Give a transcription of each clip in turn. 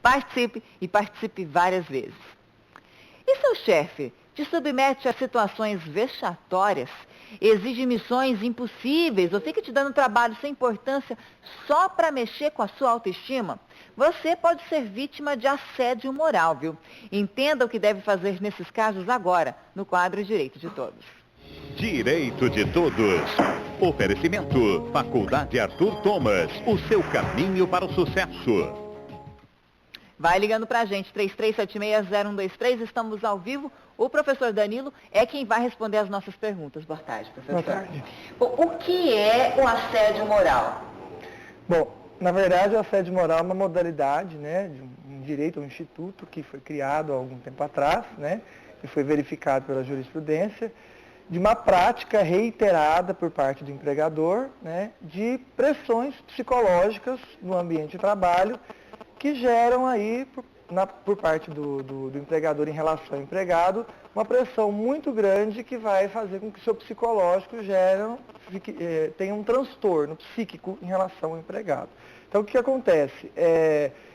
Participe e participe várias vezes. E seu chefe te submete a situações vexatórias, exige missões impossíveis ou fica te dando trabalho sem importância só para mexer com a sua autoestima? Você pode ser vítima de assédio moral, viu? Entenda o que deve fazer nesses casos agora, no quadro Direito de Todos. Direito de Todos. Oferecimento. Faculdade Arthur Thomas. O seu caminho para o sucesso. Vai ligando pra gente, 33760123, estamos ao vivo. O professor Danilo é quem vai responder as nossas perguntas. Boa tarde, professor. Boa tarde. Bom, o que é o assédio moral? Bom, na verdade, o assédio moral é uma modalidade, né, de um direito, um instituto que foi criado há algum tempo atrás, né, e foi verificado pela jurisprudência, de uma prática reiterada por parte do empregador, né, de pressões psicológicas no ambiente de trabalho que geram aí, por parte do empregador em relação ao empregado, uma pressão muito grande que vai fazer com que o seu psicológico tenha um transtorno psíquico em relação ao empregado. Então, o que acontece?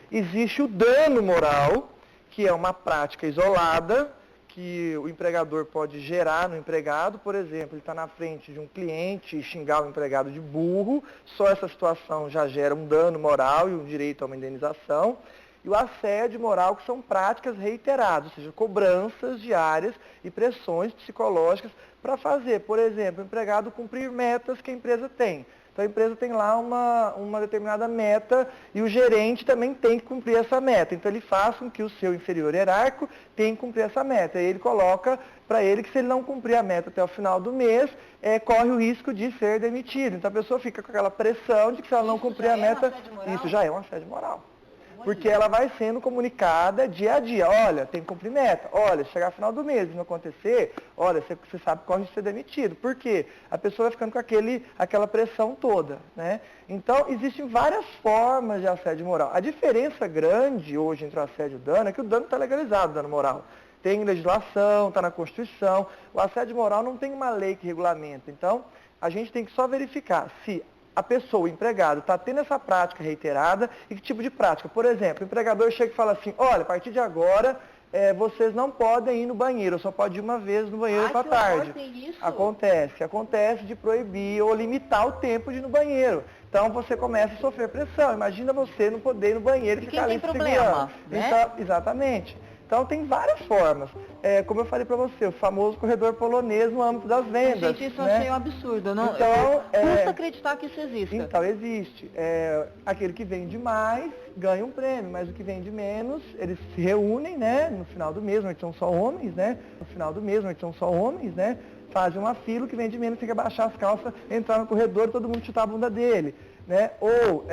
Existe o dano moral, que é uma prática isolada, que o empregador pode gerar no empregado. Por exemplo, ele está na frente de um cliente e xingar o empregado de burro, só essa situação já gera um dano moral e um direito a uma indenização. E o assédio moral, que são práticas reiteradas, ou seja, cobranças diárias e pressões psicológicas para fazer, por exemplo, o empregado cumprir metas que a empresa tem. Então a empresa tem lá uma determinada meta e o gerente também tem que cumprir essa meta. Então ele faz com que o seu inferior hierárquico tenha que cumprir essa meta. E ele coloca para ele que se ele não cumprir a meta até o final do mês, corre o risco de ser demitido. Então a pessoa fica com aquela pressão de que se ela não cumprir a meta, isso já é um assédio moral. Porque ela vai sendo comunicada dia a dia. Olha, tem que cumprir meta. Olha, se chegar ao final do mês e não acontecer, olha, você sabe que corre de ser demitido. Por quê? A pessoa vai ficando com aquela pressão toda, né? Então, existem várias formas de assédio moral. A diferença grande hoje entre o assédio e o dano é que o dano está legalizado, o dano moral. Tem legislação, está na Constituição. O assédio moral não tem uma lei que regulamenta. Então, a gente tem que só verificar se a pessoa, o empregado, está tendo essa prática reiterada e que tipo de prática. Por exemplo, o empregador chega e fala assim, olha, a partir de agora, vocês não podem ir no banheiro, só pode ir uma vez no banheiro para tarde. Tem isso? Acontece de proibir ou limitar o tempo de ir no banheiro. Então você começa a sofrer pressão. Imagina você não poder ir no banheiro e ficar ali se segurando. Né? Então, exatamente. Então tem várias formas. Como eu falei para você, o famoso corredor polonês no âmbito das vendas. Gente, isso eu achei um absurdo. Não, então, custa acreditar que isso exista. Então existe. Aquele que vende mais ganha um prêmio, mas o que vende menos, eles se reúnem, né, no final do mês, onde são só homens, né? No final do mês, onde são só homens, né? Fazem uma fila, o que vende menos tem que abaixar as calças, entrar no corredor e todo mundo chutar a bunda dele. Né? Ou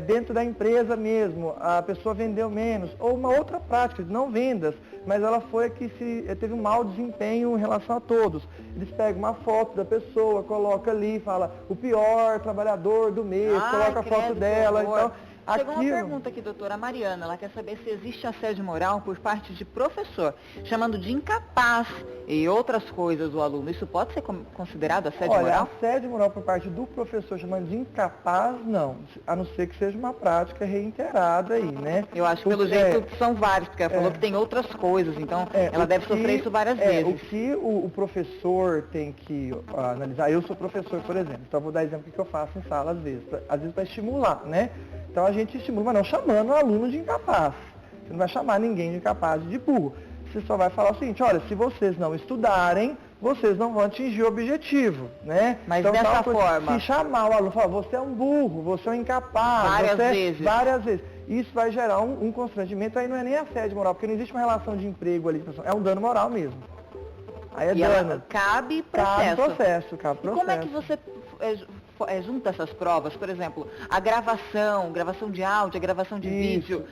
dentro da empresa mesmo, a pessoa vendeu menos, ou uma outra prática, não vendas, mas ela foi a que teve um mau desempenho em relação a todos. Eles pegam uma foto da pessoa, colocam ali, fala o pior trabalhador do mês, coloca a foto dela. Então, chegou uma pergunta aqui, doutora Mariana, ela quer saber se existe assédio moral por parte de professor, chamando de incapaz e outras coisas o aluno. Isso pode ser considerado assédio moral? Assédio moral por parte do professor chamando de incapaz, não. A não ser que seja uma prática reiterada aí, né? Eu acho que pelo jeito são vários, porque ela falou que tem outras coisas, então ela deve sofrer isso várias vezes. O que o professor tem que analisar, eu sou professor, por exemplo, então eu vou dar exemplo do que eu faço em sala às vezes para estimular, né? Então a gente estimula, mas não chamando o aluno de incapaz. Você não vai chamar ninguém de incapaz de burro. Você só vai falar o seguinte, olha, se vocês não estudarem, vocês não vão atingir o objetivo, né? Mas então, dessa forma... Se chamar o aluno, falar, você é um burro, você é um incapaz... Várias vezes. Isso vai gerar um constrangimento, aí não é nem assédio moral, porque não existe uma relação de emprego ali, é um dano moral mesmo. Aí é dano. Cabe processo. Cabe processo. E como é que você junta essas provas? Por exemplo, a gravação de áudio, a gravação de vídeo,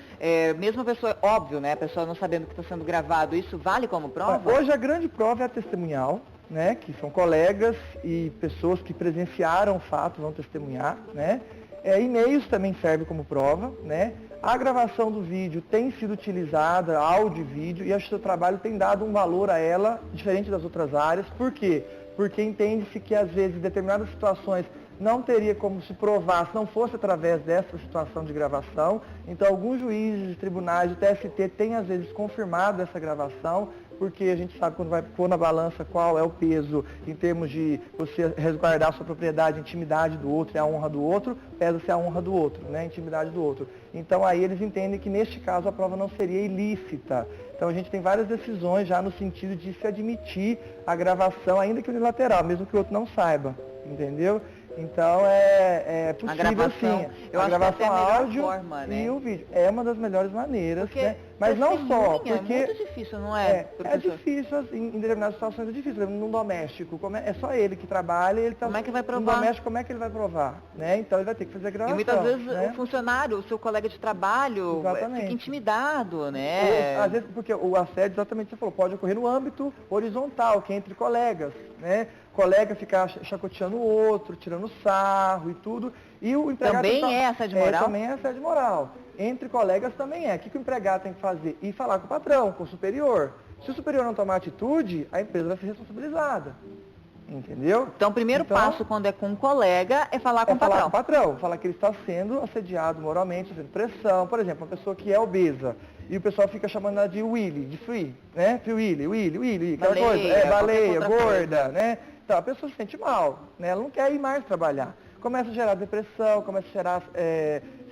mesmo a pessoa, óbvio, né, a pessoa não sabendo que está sendo gravado, isso vale como prova? Hoje a grande prova é a testemunhal, né, que são colegas e pessoas que presenciaram o fato, vão testemunhar, né. E-mails também servem como prova, né. A gravação do vídeo tem sido utilizada, áudio e vídeo, e acho que o seu trabalho tem dado um valor a ela, diferente das outras áreas. Por quê? Porque entende-se que, às vezes, em determinadas situações, não teria como se provar se não fosse através dessa situação de gravação. Então, alguns juízes, tribunais, o TST tem às vezes confirmado essa gravação, porque a gente sabe quando vai pôr na balança qual é o peso em termos de você resguardar a sua propriedade, a intimidade do outro e a honra do outro, pesa-se a honra do outro, né, a intimidade do outro. Então aí eles entendem que neste caso a prova não seria ilícita. Então a gente tem várias decisões já no sentido de se admitir a gravação, ainda que unilateral, mesmo que o outro não saiba, entendeu? Então é possível, a gravação, sim. Eu a acho gravação que é a melhor áudio forma, né? E o vídeo. É uma das melhores maneiras, porque né? Mas não só, porque... É muito difícil, não é, É difícil, assim, em determinadas situações é difícil. Por exemplo, num doméstico, é só ele que trabalha e ele está... Como é que vai provar? No doméstico, como é que ele vai provar? Né? Então ele vai ter que fazer a gravação. E muitas vezes né? o funcionário, o seu colega de trabalho, fica intimidado, né? Às vezes, porque o assédio, exatamente você falou, pode ocorrer no âmbito horizontal, que é entre colegas, né? Colega ficar chacoteando o outro, tirando sarro e tudo. E o empregado também é assédio moral? Também é assédio moral. Entre colegas também é. O que o empregado tem que fazer? Ir falar com o patrão, com o superior. Se o superior não tomar atitude, a empresa vai ser responsabilizada. Entendeu? Então, o primeiro passo, quando é com um colega, é falar com o patrão. Falar com o patrão. Falar que ele está sendo assediado moralmente, sofrendo pressão. Por exemplo, uma pessoa que é obesa. E o pessoal fica chamando ela de Willy, de Free, né? Free Willy, aquela coisa. Baleia, gorda, né? Então, a pessoa se sente mal, né? Ela não quer ir mais trabalhar. Começa a gerar depressão, começa a gerar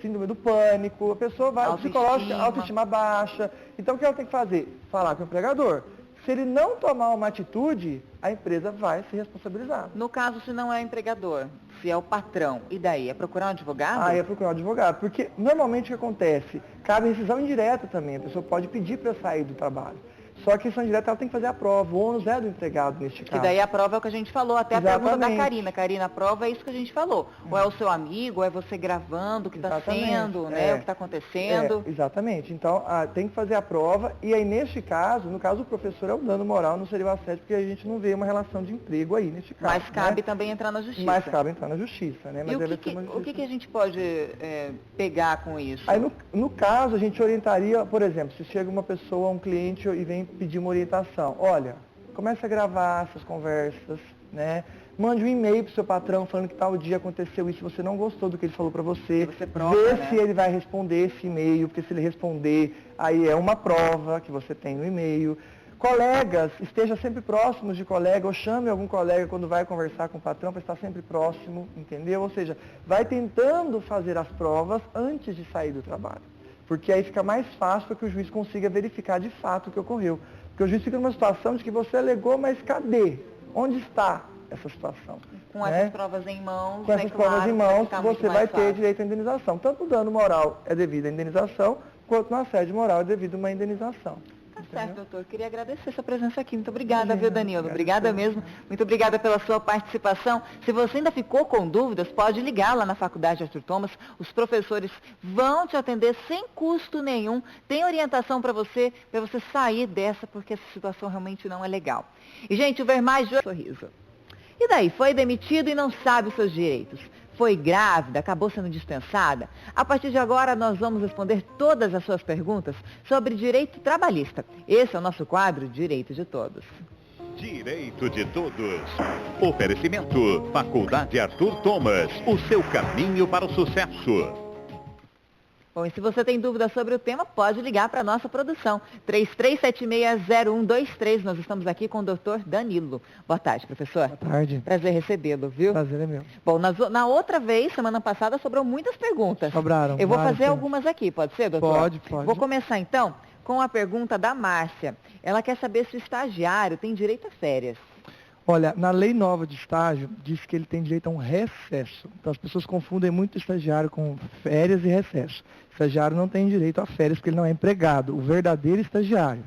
síndrome do pânico, a pessoa vai, psicológica, autoestima baixa. Então, o que ela tem que fazer? Falar com o empregador. Se ele não tomar uma atitude, a empresa vai se responsabilizar. No caso, se não é o empregador, se é o patrão, e daí? É procurar um advogado? É procurar um advogado, porque normalmente o que acontece? Cabe rescisão indireta também, a pessoa pode pedir para sair do trabalho. Só que a rescisão indireta ela tem que fazer a prova, o ônus é do empregado neste caso. Que daí a prova é o que a gente falou, até a pergunta da Karina. Karina, a prova é isso que a gente falou. Ou é o seu amigo, ou é você gravando o que está sendo, né, o que está acontecendo. Exatamente. Então, tem que fazer a prova, e aí neste caso, no caso o professor é o dano moral, não seria o assédio, porque a gente não vê uma relação de emprego aí neste caso. Mas cabe também entrar na justiça. Mas cabe entrar na justiça, né? Mas e o que a gente pode pegar com isso? Aí no caso, a gente orientaria, por exemplo, se chega uma pessoa, um cliente, e vem pedir uma orientação. Olha, comece a gravar essas conversas, né? Mande um e-mail para o seu patrão falando que tal dia aconteceu isso, você não gostou do que ele falou para você. Vê se ele vai responder esse e-mail, porque se ele responder, aí é uma prova que você tem no e-mail. Colegas, esteja sempre próximos de colega, ou chame algum colega quando vai conversar com o patrão para estar sempre próximo, entendeu? Ou seja, vai tentando fazer as provas antes de sair do trabalho. Porque aí fica mais fácil para que o juiz consiga verificar de fato o que ocorreu. Porque o juiz fica numa situação de que você alegou, mas cadê? Onde está essa situação? Com essas provas em mãos, com essas provas em mãos, você vai ter direito à indenização. Tanto o dano moral é devido à indenização, quanto no assédio moral é devido a uma indenização. Tá certo, doutor. Queria agradecer sua presença aqui. Muito obrigada, viu, Danilo? Obrigada mesmo. Muito obrigada pela sua participação. Se você ainda ficou com dúvidas, pode ligar lá na Faculdade Arthur Thomas. Os professores vão te atender sem custo nenhum. Tem orientação para você sair dessa, porque essa situação realmente não é legal. E, gente, o Ver Mais de sorriso. E daí? Foi demitido e não sabe os seus direitos. Foi grávida, acabou sendo dispensada? A partir de agora, nós vamos responder todas as suas perguntas sobre direito trabalhista. Esse é o nosso quadro Direito de Todos. Direito de Todos. Oferecimento. Faculdade Arthur Thomas. O seu caminho para o sucesso. Bom, e se você tem dúvidas sobre o tema, pode ligar para a nossa produção. 33760123. Nós estamos aqui com o doutor Danilo. Boa tarde, professor. Boa tarde. Prazer recebê-lo, viu? Prazer é meu. Bom, na outra vez, semana passada, sobrou muitas perguntas. Sobraram. Eu vou fazer algumas aqui, pode ser, doutor? Pode. Vou começar, então, com a pergunta da Márcia. Ela quer saber se o estagiário tem direito a férias. Olha, na lei nova de estágio, diz que ele tem direito a um recesso. Então, as pessoas confundem muito o estagiário com férias e recesso. O estagiário não tem direito a férias porque ele não é empregado. O verdadeiro estagiário.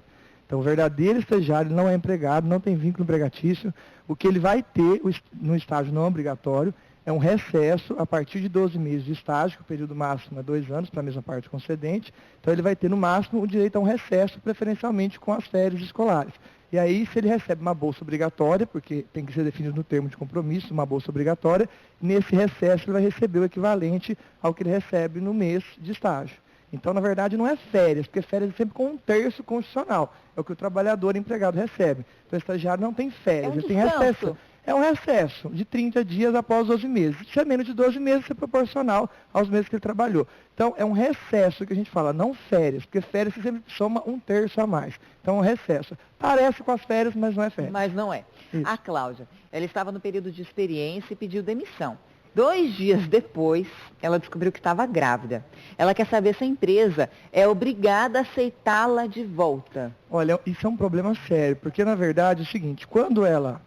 Então, o verdadeiro estagiário não é empregado, não tem vínculo empregatício. O que ele vai ter no estágio não obrigatório é um recesso a partir de 12 meses de estágio, que o período máximo é 2 anos para a mesma parte concedente. Então, ele vai ter, no máximo, o direito a um recesso, preferencialmente com as férias escolares. E aí, se ele recebe uma bolsa obrigatória, porque tem que ser definido no termo de compromisso, uma bolsa obrigatória, nesse recesso ele vai receber o equivalente ao que ele recebe no mês de estágio. Então, na verdade, não é férias, porque férias é sempre com 1/3 constitucional. É o que o trabalhor empregado recebe. Então, o estagiário não tem férias, ele tem recesso. É um recesso de 30 dias após 12 meses. Se é menos de 12 meses, é proporcional aos meses que ele trabalhou. Então, é um recesso que a gente fala, não férias, porque férias você sempre soma 1/3 a mais. Então, é um recesso. Parece com as férias, mas não é férias. Mas não é. Isso. A Cláudia, ela estava no período de experiência e pediu demissão. 2 dias depois, ela descobriu que estava grávida. Ela quer saber se a empresa é obrigada a aceitá-la de volta. Olha, isso é um problema sério, porque na verdade é o seguinte, quando ela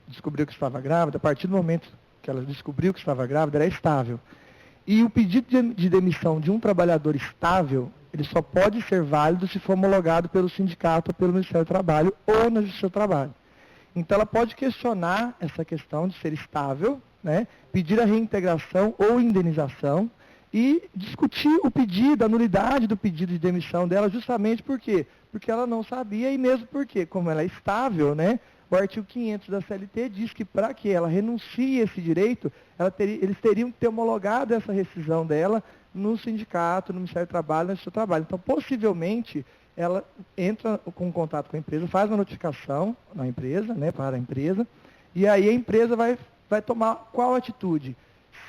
descobriu que estava grávida, a partir do momento que ela descobriu que estava grávida, era estável. E o pedido de demissão de um trabalhador estável, ele só pode ser válido se for homologado pelo sindicato ou pelo Ministério do Trabalho ou na Justiça do Trabalho. Então ela pode questionar essa questão de ser estável, né, pedir a reintegração ou indenização e discutir o pedido, a nulidade do pedido de demissão dela, justamente por quê? Porque ela não sabia e mesmo porque, como ela é estável, né, o artigo 500 da CLT diz que para que ela renuncie a esse direito, eles teriam que ter homologado essa rescisão dela no sindicato, no Ministério do Trabalho, no Justiça do Trabalho. Então, possivelmente, ela entra com contato com a empresa, faz uma notificação na empresa, né, para a empresa, e aí a empresa vai tomar qual atitude?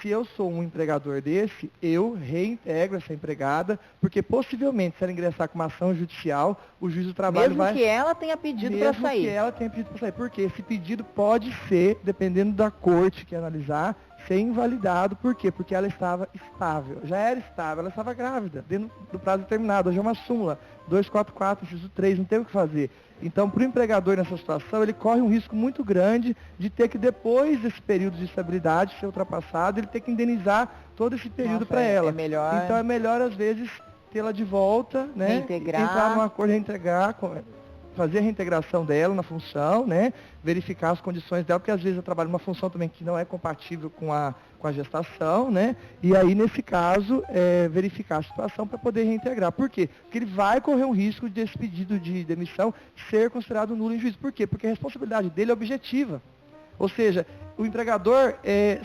Se eu sou um empregador desse, eu reintegro essa empregada, porque possivelmente, se ela ingressar com uma ação judicial, o juiz do trabalho Mesmo que ela tenha pedido para sair. Mesmo que ela tenha pedido para sair. Porque esse pedido pode ser, dependendo da corte que analisar, ser invalidado. Por quê? Porque ela estava estável. Já era estável, ela estava grávida, dentro do prazo determinado. Hoje é uma súmula, 244, inciso 3, não tem o que fazer. Então, para o empregador nessa situação, ele corre um risco muito grande de ter que, depois desse período de estabilidade ser ultrapassado, ele ter que indenizar todo esse período para ela. É melhor... Então, é melhor, às vezes, tê-la de volta, né? Reintegrar. Entrar num acordo, reintegrar, fazer a reintegração dela na função, né? Verificar as condições dela, porque às vezes ela trabalha numa função também que não é compatível com a gestação, né? E aí, nesse caso, verificar a situação para poder reintegrar. Por quê? Porque ele vai correr um risco desse pedido de demissão ser considerado nulo em juízo. Por quê? Porque a responsabilidade dele é objetiva. Ou seja, o empregador,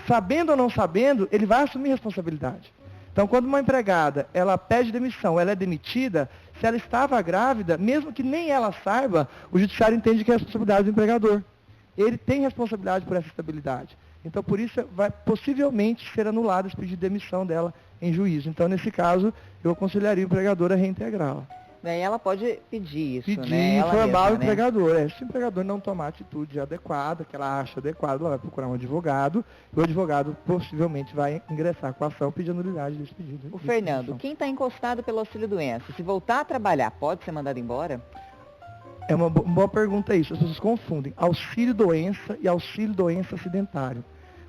sabendo ou não sabendo, ele vai assumir responsabilidade. Então, quando uma empregada, ela pede demissão, ela é demitida, se ela estava grávida, mesmo que nem ela saiba, o judiciário entende que é a responsabilidade do empregador. Ele tem responsabilidade por essa estabilidade. Então, por isso, vai possivelmente ser anulado esse pedido de demissão dela em juízo. Então, nesse caso, eu aconselharia o empregador a reintegrá-la. Daí ela pode pedir isso, pedir, né? informar o empregador. Se o empregador não tomar a atitude adequada, que ela acha adequada, ela vai procurar um advogado, e o advogado possivelmente vai ingressar com a ação pedindo nulidade desse pedido. O Fernando, quem está encostado pelo auxílio-doença, se voltar a trabalhar, pode ser mandado embora? É uma boa pergunta isso. As pessoas confundem auxílio-doença e auxílio-doença acidentário.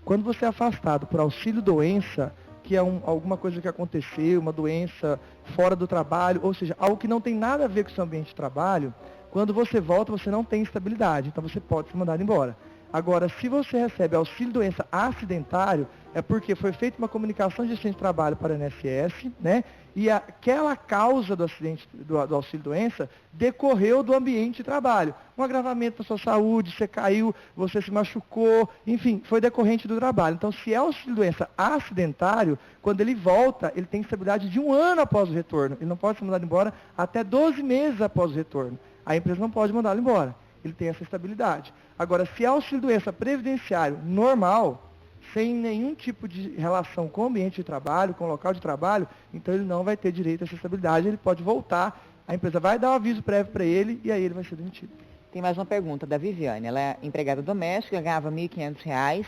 Quando você é afastado por auxílio-doença, que é alguma coisa que aconteceu, uma doença fora do trabalho, ou seja, algo que não tem nada a ver com o seu ambiente de trabalho, quando você volta, você não tem estabilidade, então você pode ser mandado embora. Agora, se você recebe auxílio-doença acidentário, é porque foi feita uma comunicação de acidente de trabalho para a INSS, né? E aquela causa do acidente, do auxílio-doença, decorreu do ambiente de trabalho. Um agravamento da sua saúde, você caiu, você se machucou, enfim, foi decorrente do trabalho. Então, se é auxílio-doença acidentário, quando ele volta, ele tem estabilidade de 1 ano após o retorno. Ele não pode ser mandado embora até 12 meses após o retorno. A empresa não pode mandá-lo embora. Ele tem essa estabilidade. Agora, se é auxílio-doença previdenciário normal, sem nenhum tipo de relação com o ambiente de trabalho, com o local de trabalho, então ele não vai ter direito a essa estabilidade, ele pode voltar, a empresa vai dar um aviso prévio para ele e aí ele vai ser demitido. Tem mais uma pergunta da Viviane. Ela é empregada doméstica, ganhava R$ 1.500,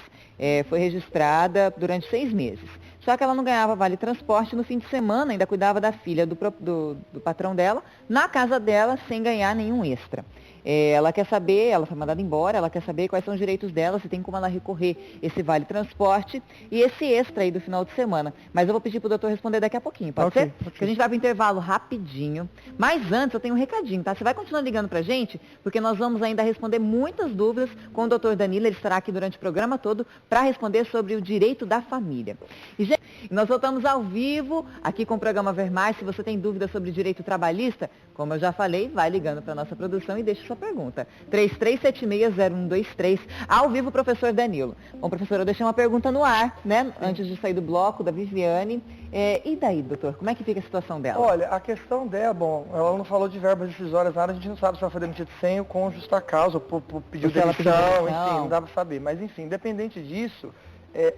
foi registrada durante 6 meses. Só que ela não ganhava vale transporte no fim de semana, ainda cuidava da filha do patrão dela, na casa dela, sem ganhar nenhum extra. Ela quer saber, ela foi mandada embora, ela quer saber quais são os direitos dela, se tem como ela recorrer esse vale transporte e esse extra aí do final de semana. Mas eu vou pedir para o doutor responder daqui a pouquinho, pode ser? Porque a gente vai para o intervalo rapidinho. Mas antes eu tenho um recadinho, tá? Você vai continuar ligando para a gente, porque nós vamos ainda responder muitas dúvidas com o doutor Danilo, ele estará aqui durante o programa todo para responder sobre o direito da família. E, gente, E nós voltamos ao vivo aqui com o programa Ver Mais. Se você tem dúvida sobre direito trabalhista, como eu já falei, vai ligando para a nossa produção e deixa sua pergunta. 33760123, ao vivo, professor Danilo. Bom, professor, eu deixei uma pergunta no ar, né, antes de sair do bloco, da Viviane. E daí, doutor, como é que fica a situação dela? Olha, a questão dela, bom, ela não falou de verbas decisórias, nada, a gente não sabe se ela foi demitida sem ou com justa causa, ou pediu demissão, enfim, não dá para saber. Mas, enfim, independente disso,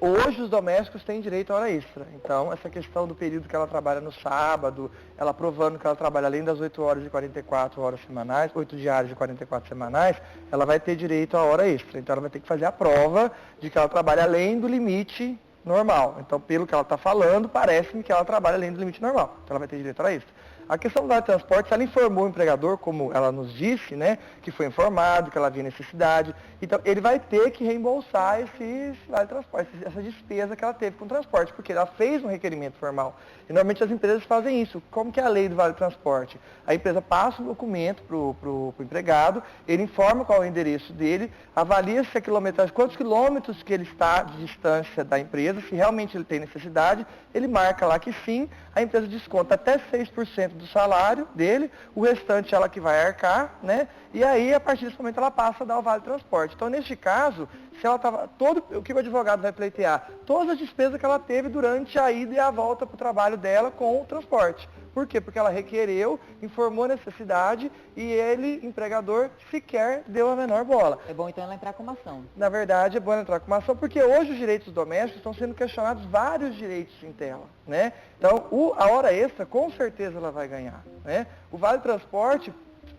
hoje os domésticos têm direito à hora extra. Então, essa questão do período que ela trabalha no sábado, ela provando que ela trabalha além das 8 horas e 44 horas semanais, 8 diárias e 44 semanais, ela vai ter direito à hora extra. Então, ela vai ter que fazer a prova de que ela trabalha além do limite normal. Então, pelo que ela está falando, parece-me que ela trabalha além do limite normal. Então, ela vai ter direito à hora extra. A questão do vale transporte, se ela informou o empregador, como ela nos disse, né, que foi informado, que ela havia necessidade, então ele vai ter que reembolsar esse vale transporte, essa despesa que ela teve com o transporte, porque ela fez um requerimento formal. E normalmente as empresas fazem isso. Como que é a lei do vale transporte? A empresa passa um documento para o empregado, ele informa qual é o endereço dele, avalia se a quilometragem, quantos quilômetros que ele está de distância da empresa, se realmente ele tem necessidade, ele marca lá que sim, a empresa desconta até 6% do salário dele, o restante ela que vai arcar, né? E aí, a partir desse momento, ela passa a dar o vale transporte. Então, neste caso, se ela estava, o que o advogado vai pleitear? Todas as despesas que ela teve durante a ida e a volta para o trabalho dela com o transporte. Por quê? Porque ela requereu, informou a necessidade e ele, empregador, sequer deu a menor bola. É bom então ela entrar com uma ação. Na verdade, é bom ela entrar com uma ação, porque hoje os direitos domésticos estão sendo questionados vários direitos em tela, né? Então, a hora extra, com certeza ela vai ganhar, né? O vale transporte,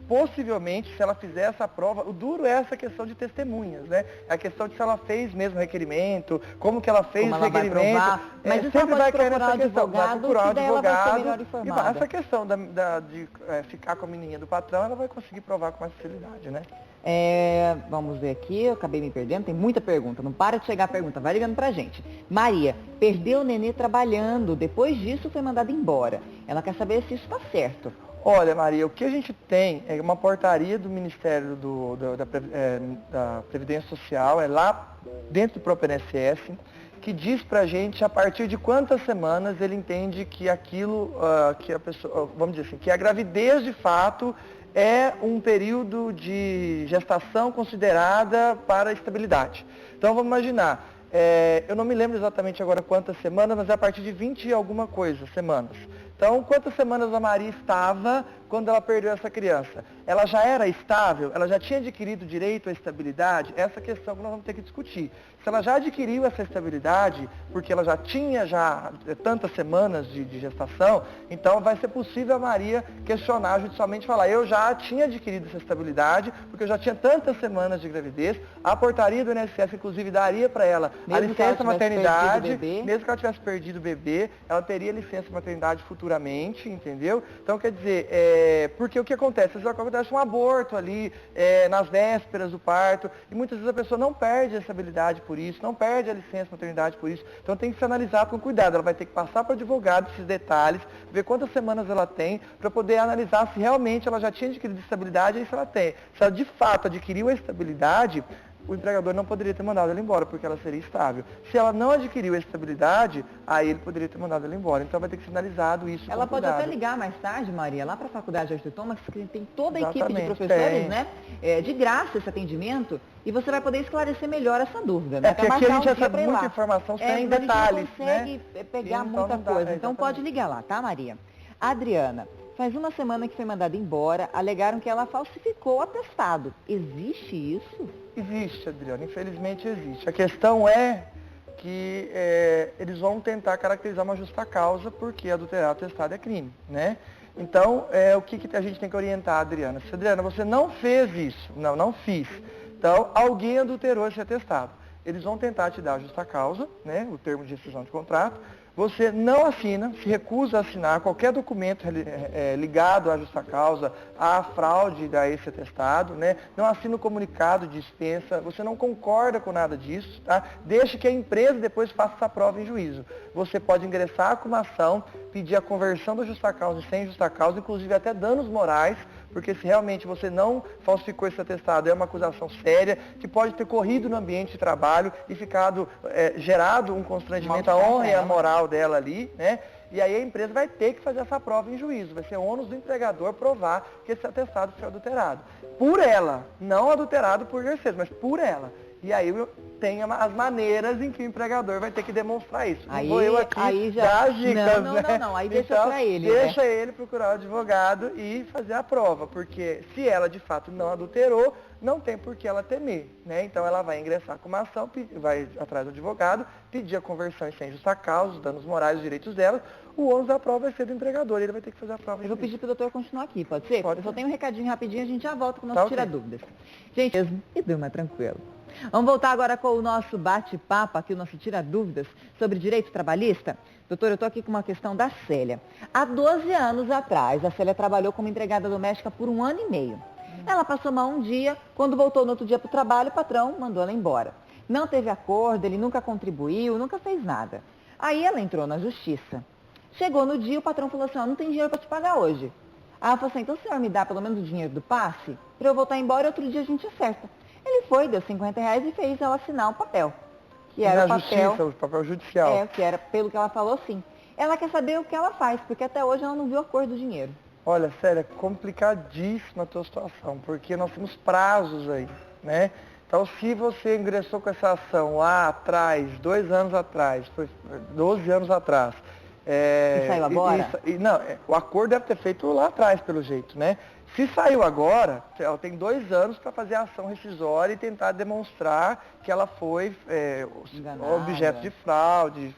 possivelmente, se ela fizer essa prova, o duro é essa questão de testemunhas, né? É a questão de se ela fez mesmo requerimento, como que ela fez o requerimento. Vai provar. Mas isso sempre vai procurar essa questão, vai procurar um advogado e vai essa questão de ficar com a menininha do patrão, ela vai conseguir provar com mais facilidade, né? Vamos ver aqui, eu acabei me perdendo, tem muita pergunta, não para de chegar a pergunta, vai ligando pra gente. Maria, perdeu o nenê trabalhando, depois disso foi mandada embora. Ela quer saber se isso está certo. Olha, Maria, o que a gente tem é uma portaria do Ministério da Previdência Social, é lá dentro do próprio INSS, que diz pra gente a partir de quantas semanas ele entende que aquilo, que a pessoa, vamos dizer assim, que a gravidez de fato é um período de gestação considerada para a estabilidade. Então vamos imaginar, eu não me lembro exatamente agora quantas semanas, mas é a partir de 20 e alguma coisa semanas. Então, quantas semanas a Maria estava quando ela perdeu essa criança? Ela já era estável? Ela já tinha adquirido direito à estabilidade? Essa é a questão que nós vamos ter que discutir. Se ela já adquiriu essa estabilidade, porque ela já tinha tantas semanas de gestação, então vai ser possível a Maria questionar judicialmente e falar, eu já tinha adquirido essa estabilidade, porque eu já tinha tantas semanas de gravidez, a portaria do INSS, inclusive, daria para ela a licença maternidade, mesmo que ela tivesse perdido o bebê, ela teria licença maternidade futuramente, entendeu? Então, quer dizer, porque o que acontece? Às vezes acontece um aborto ali, nas vésperas do parto, e muitas vezes a pessoa não perde a estabilidade por isso, não perde a licença maternidade por isso. Então tem que se analisar com cuidado. Ela vai ter que passar para o advogado esses detalhes, ver quantas semanas ela tem, para poder analisar se realmente ela já tinha adquirido estabilidade e se ela tem. Se ela de fato adquiriu a estabilidade, o empregador não poderia ter mandado ela embora, porque ela seria estável. Se ela não adquiriu a estabilidade, aí ele poderia ter mandado ela embora. Então vai ter que ser analisado isso Ela com pode cuidado. até ligar mais tarde, Maria, lá para a Faculdade Arthur Thomas, que tem toda a equipe de Exatamente, professores, né? De graça esse atendimento, e você vai poder esclarecer melhor essa dúvida, né? Porque aqui a gente recebe muita informação sem detalhes, a gente não consegue pegar muita coisa. Então pode ligar lá, tá, Maria? Adriana, faz uma semana que foi mandada embora, alegaram que ela falsificou o atestado. Existe isso? Existe, Adriana, infelizmente existe. A questão é que eles vão tentar caracterizar uma justa causa, porque adulterar o atestado é crime, né? Então, o que a gente tem que orientar, Adriana? Se, Adriana, você não fez isso, não fiz, então alguém adulterou esse atestado. Eles vão tentar te dar a justa causa, né, o termo de rescisão de contrato. Você não assina, se recusa a assinar qualquer documento ligado à justa causa, à fraude a esse atestado, né? Não assina o comunicado de dispensa, você não concorda com nada disso, tá? Deixe que a empresa depois faça essa prova em juízo. Você pode ingressar com uma ação, pedir a conversão da justa causa e sem justa causa, inclusive até danos morais, porque se realmente você não falsificou esse atestado, é uma acusação séria, que pode ter corrido no ambiente de trabalho e ficado, gerado um constrangimento à honra e à moral dela ali, né? E aí a empresa vai ter que fazer essa prova em juízo, vai ser ônus do empregador provar que esse atestado foi adulterado. Por ela, não adulterado por terceiros, mas por ela. E aí tem as maneiras em que o empregador vai ter que demonstrar isso. Aí, não vou eu aqui dar as dicas, não, aí deixa então, pra ele. Deixa ele procurar o advogado e fazer a prova, porque se ela de fato não adulterou, não tem por que ela temer, né? Então ela vai ingressar com uma ação, vai atrás do advogado, pedir a conversão em sem justa causa, os danos morais, os direitos dela, o ônus da prova vai ser do empregador, ele vai ter que fazer a prova. Eu vou pedir para o doutor continuar aqui, pode ser? Pode Eu só ser. tenho um recadinho rapidinho, a gente já volta com o nosso Tira ok. Dúvidas. Gente, e durma tranquilo. Vamos voltar agora com o nosso bate-papo aqui, o nosso Tira Dúvidas sobre direito trabalhista. Doutor, eu estou aqui com uma questão da Célia. Há 12 anos atrás, a Célia trabalhou como empregada doméstica por 1 ano e meio. Ela passou mal um dia, quando voltou no outro dia para o trabalho, o patrão mandou ela embora. Não teve acordo, ele nunca contribuiu, nunca fez nada. Aí ela entrou na justiça. Chegou no dia, o patrão falou assim, não tem dinheiro para te pagar hoje. Aí ela falou assim, então o senhor me dá pelo menos o dinheiro do passe, para eu voltar embora e outro dia a gente acerta. Ele foi, deu R$50 e fez ela assinar o papel. Que era o papel judicial. Que era, pelo que ela falou, sim. Ela quer saber o que ela faz, porque até hoje ela não viu a cor do dinheiro. Olha, sério, é complicadíssima a tua situação, porque nós temos prazos aí, né? Então, se você ingressou com essa ação lá atrás, 2 anos atrás, 12 anos atrás... E saiu agora? O acordo deve ter feito lá atrás, pelo jeito, né? Se saiu agora, ela tem 2 anos para fazer a ação rescisória e tentar demonstrar que ela foi objeto de fraude,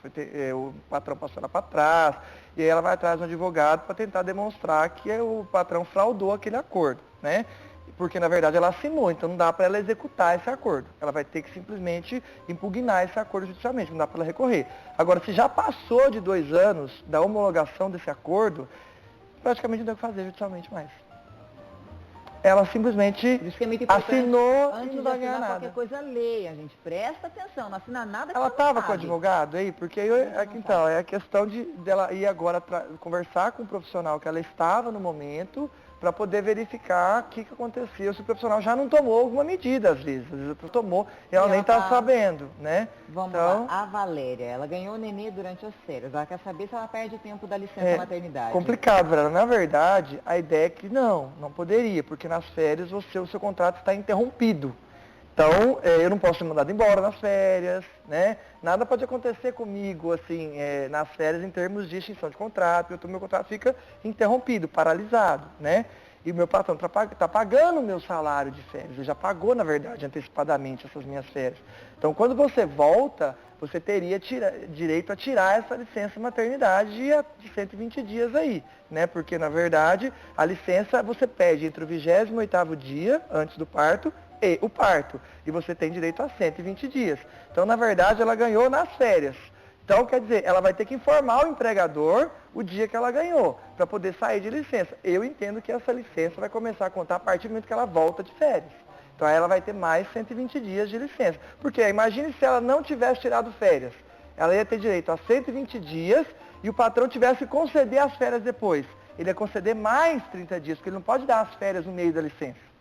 o patrão passou ela para trás, e aí ela vai atrás de um advogado para tentar demonstrar que o patrão fraudou aquele acordo, né? Porque, na verdade, ela assinou, então não dá para ela executar esse acordo. Ela vai ter que simplesmente impugnar esse acordo judicialmente, não dá para ela recorrer. Agora, se já passou de 2 anos da homologação desse acordo, praticamente não tem o que fazer judicialmente mais. Ela simplesmente assinou e não vai ganhar nada. Qualquer coisa leia, gente. Presta atenção, não assina nada que ela estava com o sabe. advogado aí? Porque então, é a questão dela ir agora conversar com o profissional que ela estava no momento, para poder verificar o que aconteceu, se o profissional já não tomou alguma medida, às vezes tomou e ela nem está sabendo, né? Vamos lá, a Valéria, ela ganhou o nenê durante as férias, ela quer saber se ela perde tempo da licença maternidade. Complicado, Vera. Na verdade, a ideia é que não poderia, porque nas férias o seu contrato está interrompido. Então, eu não posso ser mandado embora nas férias, né? Nada pode acontecer comigo, assim, nas férias em termos de extinção de contrato, meu contrato fica interrompido, paralisado, né? E o meu patrão está pagando o meu salário de férias, ele já pagou, na verdade, antecipadamente essas minhas férias. Então, quando você volta, você teria direito a tirar essa licença maternidade de 120 dias aí, né? Porque, na verdade, a licença você pede entre o 28º dia, antes do parto, e o parto. E você tem direito a 120 dias. Então, na verdade, ela ganhou nas férias. Então, quer dizer, ela vai ter que informar o empregador o dia que ela ganhou, para poder sair de licença. Eu entendo que essa licença vai começar a contar a partir do momento que ela volta de férias. Então, aí ela vai ter mais 120 dias de licença. Porque imagine se ela não tivesse tirado férias. Ela ia ter direito a 120 dias e o patrão tivesse que conceder as férias depois. Ele ia conceder mais 30 dias, porque ele não pode dar as férias no meio da licença.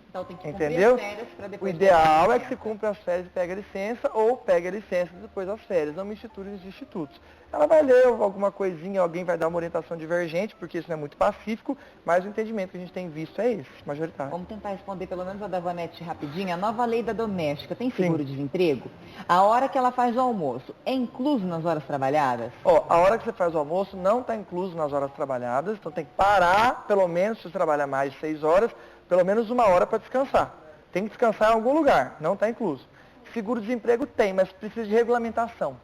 Então tem que cumprir as férias para depois... O ideal é que se cumpra as férias e pegue a licença, ou pegue a licença e depois as férias, não misture os institutos. Ela vai ler alguma coisinha, alguém vai dar uma orientação divergente, porque isso não é muito pacífico, mas o entendimento que a gente tem visto é esse, majoritário. Vamos tentar responder pelo menos a da Vanete rapidinho. A nova lei da doméstica tem seguro-desemprego? A hora que ela faz o almoço é incluso nas horas trabalhadas? A hora que você faz o almoço não está incluso nas horas trabalhadas, então tem que parar, pelo menos, se você trabalhar mais de 6 horas, pelo menos 1 hora para descansar. Tem que descansar em algum lugar, não está incluso. Seguro-desemprego tem, mas precisa de regulamentação.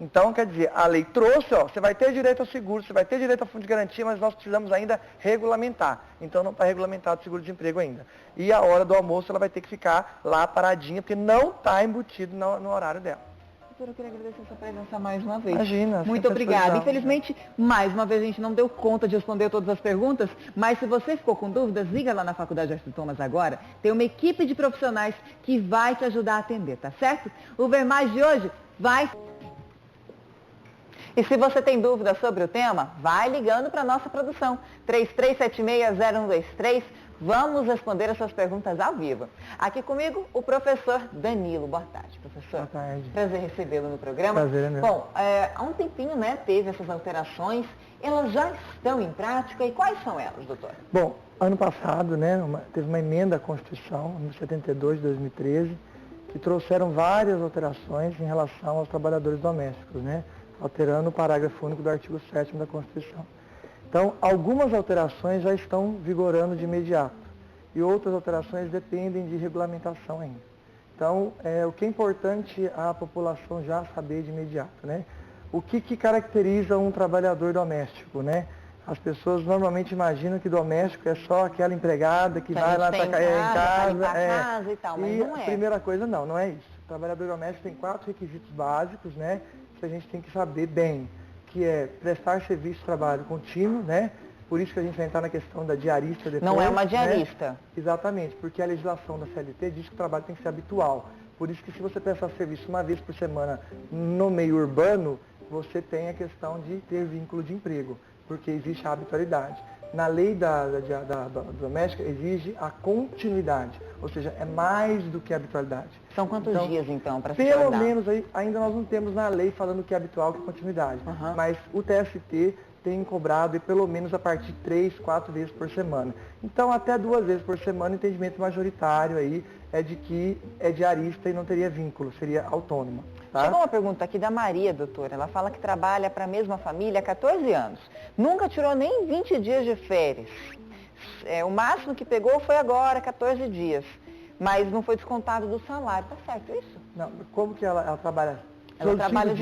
Então, quer dizer, a lei trouxe, você vai ter direito ao seguro, você vai ter direito ao fundo de garantia, mas nós precisamos ainda regulamentar. Então, não está regulamentado o seguro-desemprego ainda. E a hora do almoço, ela vai ter que ficar lá paradinha, porque não está embutido no horário dela. Eu queria agradecer a sua presença mais uma vez. Imagina. Muito obrigada. Infelizmente, mais uma vez a gente não deu conta de responder todas as perguntas, mas se você ficou com dúvidas, liga lá na Faculdade Arthur Thomas agora. Tem uma equipe de profissionais que vai te ajudar a atender, tá certo? O Ver Mais de hoje vai... E se você tem dúvida sobre o tema, vai ligando para a nossa produção, 3376-0123. Vamos responder as suas perguntas ao vivo. Aqui comigo, o professor Danilo. Boa tarde, professor. Boa tarde. Prazer recebê-lo no programa. Prazer é meu. Bom, há um tempinho, né, teve essas alterações. Elas já estão em prática e quais são elas, doutor? Bom, ano passado, né, teve uma emenda à Constituição, número 72 de 2013, que trouxeram várias alterações em relação aos trabalhadores domésticos, né, alterando o parágrafo único do artigo 7º da Constituição. Então, algumas alterações já estão vigorando de imediato e outras alterações dependem de regulamentação ainda. Então, o que é importante a população já saber de imediato, né? O que caracteriza um trabalhador doméstico, né? As pessoas normalmente imaginam que doméstico é só aquela empregada que vai lá para casa e tal, mas não é. A primeira coisa, não é isso. O trabalhador doméstico tem 4 requisitos básicos, né? Que a gente tem que saber bem, que é prestar serviço de trabalho contínuo, né? Por isso que a gente vai entrar na questão da diarista depois. Não é uma diarista. Né? Exatamente, porque a legislação da CLT diz que o trabalho tem que ser habitual. Por isso que se você prestar serviço uma vez por semana no meio urbano, você tem a questão de ter vínculo de emprego, porque existe a habitualidade. Na lei da doméstica exige a continuidade, ou seja, é mais do que a habitualidade. São quantos dias, então, para se Pelo menos, ainda nós não temos na lei falando que é habitual, que é continuidade. Mas o TST tem cobrado pelo menos a partir de 3, 4 vezes por semana. Então, até 2 vezes por semana, o entendimento majoritário aí é de que é diarista e não teria vínculo, seria autônoma. Tá? Chegou uma pergunta aqui da Maria, doutora. Ela fala que trabalha para a mesma família há 14 anos. Nunca tirou nem 20 dias de férias. O máximo que pegou foi agora, 14 dias. Mas não foi descontado do salário. Tá certo isso? Não, como que ela trabalha? Ela trabalha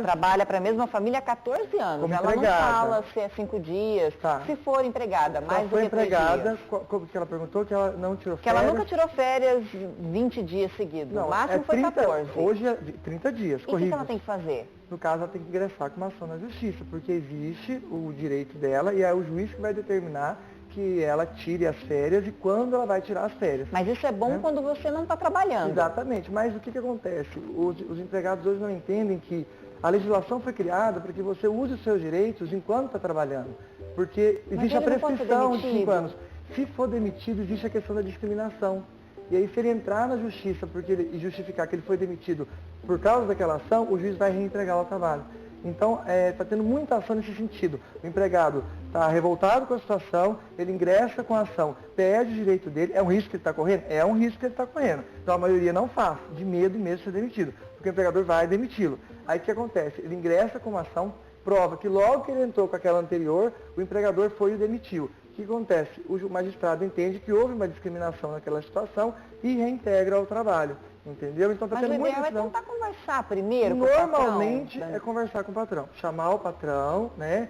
trabalha para a mesma família há 14 anos. Como ela empregada. Não fala se é 5 dias, se for empregada, mais do que 3 empregada, dias. como que ela perguntou? Que ela não tirou que férias? Ela nunca tirou férias 20 dias seguidos. Não, o máximo foi 14. Hoje é 30 dias, E o que ela tem que fazer? No caso, ela tem que ingressar com uma ação na justiça, porque existe o direito dela e é o juiz que vai determinar que ela tire as férias e quando ela vai tirar as férias. Mas isso é bom quando você não está trabalhando. Exatamente, mas o que acontece? Os empregados hoje não entendem que a legislação foi criada para que você use os seus direitos enquanto está trabalhando. Porque existe a prescrição de 5 anos. Se for demitido, existe a questão da discriminação. E aí, se ele entrar na justiça e justificar que ele foi demitido por causa daquela ação, o juiz vai reentregá-lo ao trabalho. Então, está tendo muita ação nesse sentido. O empregado está revoltado com a situação, ele ingressa com a ação, pede o direito dele. É um risco que ele está correndo? É um risco que ele está correndo. Então, a maioria não faz, de medo mesmo de ser demitido, porque o empregador vai demiti-lo. Aí, o que acontece? Ele ingressa com uma ação, prova que logo que ele entrou com aquela anterior, o empregador foi e o demitiu. O que acontece? O magistrado entende que houve uma discriminação naquela situação e reintegra ao trabalho. Entendeu? Então está tendo muita decisão. Mas o ideal é tentar conversar primeiro com Normalmente o patrão. É conversar com o patrão. Chamar o patrão, né?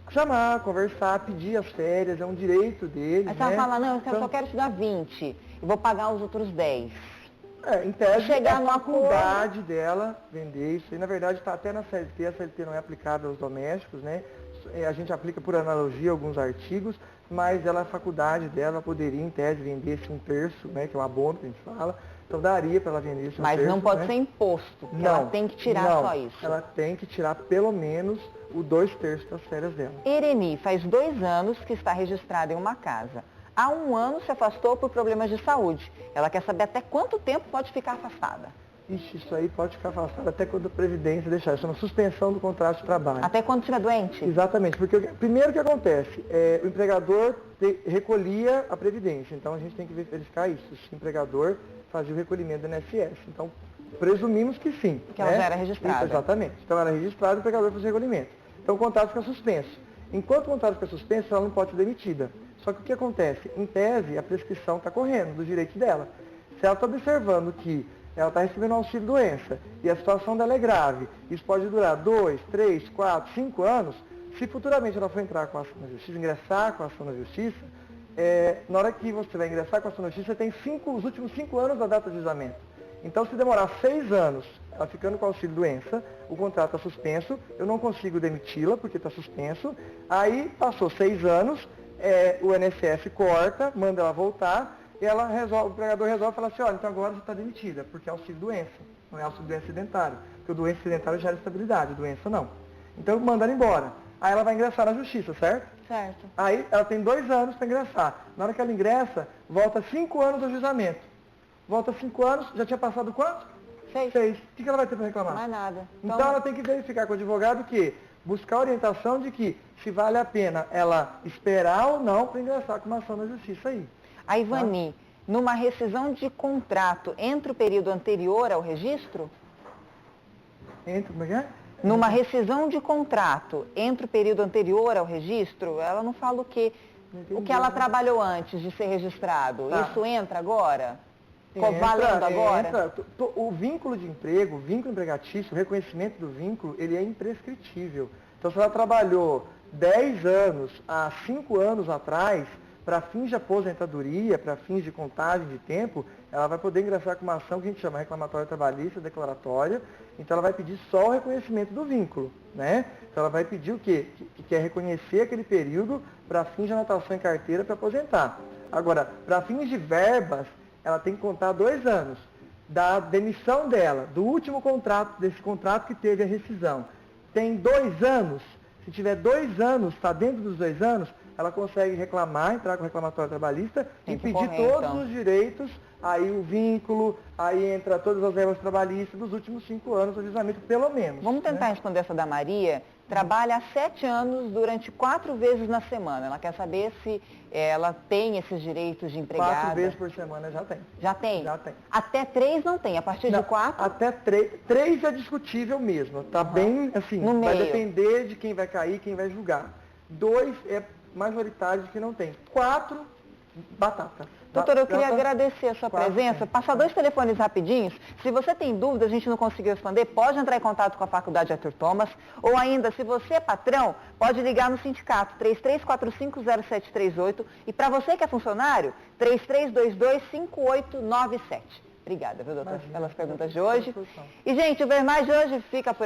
Chamar, conversar, pedir as férias, é um direito dele. Aí você vai falar, não, eu só quero te dar 20, eu vou pagar os outros 10. Em tese, chegar é a faculdade dela vender isso. E, na verdade, está até na CLT, a CLT não é aplicável aos domésticos, né? A gente aplica por analogia alguns artigos, mas ela, a faculdade dela poderia, em tese, vender esse 1/3, né? Que é um abono que a gente fala. Então, daria para ela vender esse 1/3. Mas não pode ser imposto, porque ela tem que tirar só isso. Ela tem que tirar pelo menos o 2/3 das férias dela. Ereni, faz 2 anos que está registrada em uma casa. Há 1 ano se afastou por problemas de saúde. Ela quer saber até quanto tempo pode ficar afastada. Ixi, isso aí pode ficar afastado até quando a Previdência deixar. Isso é uma suspensão do contrato de trabalho. Até quando estiver doente? Exatamente, porque primeiro que acontece, o empregador recolhia a Previdência. Então a gente tem que verificar isso. Se o empregador fazia o recolhimento do INSS. Então, presumimos que sim. Que ela já era registrada. Exatamente. Então ela era registrada e o empregador fazia o recolhimento. Então o contrato fica suspenso. Enquanto o contrato fica suspenso, ela não pode ser demitida. Só que o que acontece? Em tese, a prescrição está correndo dos direitos dela. Se ela está observando que ela está recebendo auxílio doença e a situação dela é grave, isso pode durar 2, 3, 4, 5 anos, se futuramente ela for entrar com a ação na justiça, ingressar com a ação na justiça, na hora que você vai ingressar com a ação na justiça, você tem os últimos 5 anos da data de juizamento. Então, se demorar 6 anos, ela ficando com auxílio doença, o contrato está suspenso, eu não consigo demiti-la porque está suspenso, aí passou 6 anos, o INSS corta, manda ela voltar, e ela resolve, o empregador resolve e fala assim, olha, então agora você está demitida, porque é auxílio doença. não é auxílio doença acidentário, porque o doença acidentário gera estabilidade, doença não. Então mandaram embora. Aí ela vai ingressar na justiça, certo? Certo. Aí ela tem 2 anos para ingressar. Na hora que ela ingressa, volta 5 anos do ajuizamento. Volta 5 anos, já tinha passado quanto? 6. O que ela vai ter para reclamar? Mais nada. Então ela tem que verificar com o advogado que buscar orientação de que se vale a pena ela esperar ou não para ingressar com uma ação na justiça aí. A Ivani, numa rescisão de contrato entre o período anterior ao registro? Como é que é? Numa rescisão de contrato entre o período anterior ao registro, ela não fala o quê? O que ela trabalhou antes de ser registrado. Tá. Isso entra agora? Valendo agora? Entra. O vínculo de emprego, o vínculo empregatício, o reconhecimento do vínculo, ele é imprescritível. Então, se ela trabalhou 10 anos há 5 anos atrás, para fins de aposentadoria, para fins de contagem de tempo, ela vai poder ingressar com uma ação que a gente chama reclamatória trabalhista, declaratória. Então ela vai pedir só o reconhecimento do vínculo, né? Então ela vai pedir o quê? Que quer reconhecer aquele período para fins de anotação em carteira para aposentar. Agora, para fins de verbas, ela tem que contar 2 anos da demissão dela, do último contrato, desse contrato que teve a rescisão. Tem 2 anos, se tiver 2 anos, está dentro dos 2 anos, ela consegue reclamar, entrar com reclamatório trabalhista e pedir todos os direitos, aí o vínculo, aí entra todas as verbas trabalhistas dos últimos 5 anos do ajuizamento, pelo menos. Vamos tentar responder essa da Maria. Trabalha há 7 anos, durante 4 vezes na semana. Ela quer saber se ela tem esses direitos de empregada. 4 vezes por semana já tem. Já tem? Já tem. Até 3 não tem, a partir de 4? Até 3 é discutível mesmo, tá bem assim, no vai meio. depender de quem vai cair, quem vai julgar. 2 é majoritário de que não tem. 4, batata. Doutora, eu queria agradecer a sua presença. Passar 2 telefones rapidinhos. Se você tem dúvida, a gente não conseguiu responder, pode entrar em contato com a Faculdade Arthur Thomas. Ou ainda, se você é patrão, pode ligar no sindicato 33450738. E para você que é funcionário, 33225897. Obrigada, viu, doutora, pelas perguntas de hoje. E, gente, o Ver Mais de hoje fica por